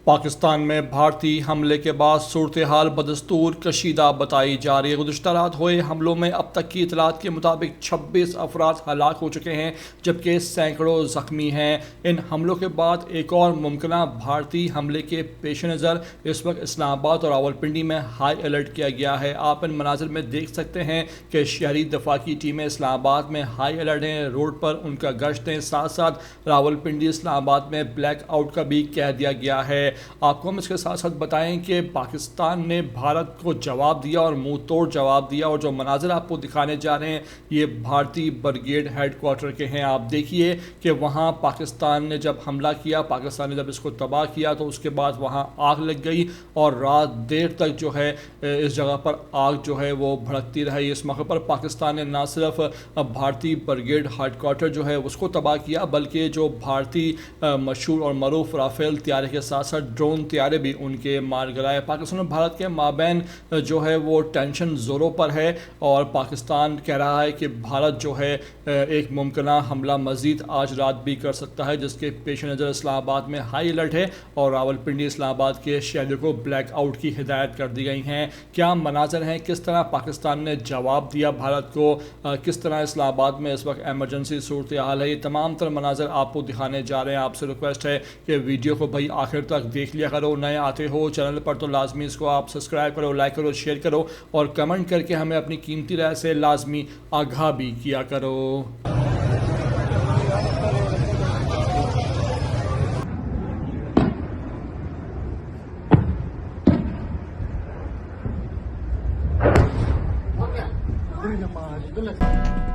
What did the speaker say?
पाकिस्तान में भारतीय हमले के बाद सूरत हाल बदस्तूर कशीदा बताई जा रही है। गुज़िश्ता रात हुए हमलों में अब तक की इतलात के मुताबिक 26 अफराद हलाक हो चुके हैं, जबकि सैकड़ों ज़ख्मी हैं। इन हमलों के बाद एक और मुमकिना भारतीय हमले के पेश नज़र इस वक्त इस्लामाबाद और रावलपिंडी में हाई अलर्ट किया गया है। आप इन मनाजिर में देख सकते हैं कि शहरी दफा की टीमें इस्लामाबाद में हाई अलर्ट हैं, रोड पर उनका गश्त है। साथ साथ रावलपिंडी इस्लामाबाद में ब्लैक आउट का भी कह दिया गया है। आपको हम इसके साथ साथ बताएं कि पाकिस्तान ने भारत को जवाब दिया और मुंह तोड़ जवाब दिया, और जो मनाजिर आपको दिखाने जा रहे हैं ये भारतीय ब्रिगेड हेडक्वार्टर के हैं। आप देखिए कि वहाँ पाकिस्तान ने जब हमला किया, पाकिस्तान ने जब इसको तबाह किया तो उसके बाद वहाँ आग लग गई और रात देर तक जो है इस जगह पर आग जो है वो भड़कती रही। इस मौके पर पाकिस्तान ने न सिर्फ भारतीय ब्रिगेड हेडक्वार्टर जो है उसको तबाह किया, बल्कि जो भारतीय मशहूर और मरूफ राफेल तैयारे के साथ साथ ड्रोन तैयारे भी उनके मार गिराए। पाकिस्तान और भारत के माबैन जो है वो टेंशन ज़ोरों पर है, और पाकिस्तान कह रहा है कि भारत जो है एक मुमकिना हमला मज़ीद आज रात भी कर सकता है, जिसके पेश नज़र इस्लामाबाद में हाई अलर्ट है और रावलपिंडी इस्लामाबाद के शहरों को ब्लैक आउट की हिदायत कर दी गई हैं। क्या मनाजर हैं, किस तरह पाकिस्तान ने जवाब दिया भारत को, किस तरह इस्लामाबाद में इस वक्त एमरजेंसी सूरत हाल है, ये तमाम तर मनाजर आपको दिखाने जा रहे हैं। आपसे रिक्वेस्ट है कि वीडियो को भाई आखिर तक देख लिया करो। नए आते हो चैनल पर तो लाजमी इसको आप सब्सक्राइब करो, लाइक करो, शेयर करो और कमेंट करके हमें अपनी कीमती राय से लाजमी आगाह भी किया करो। Bring them on.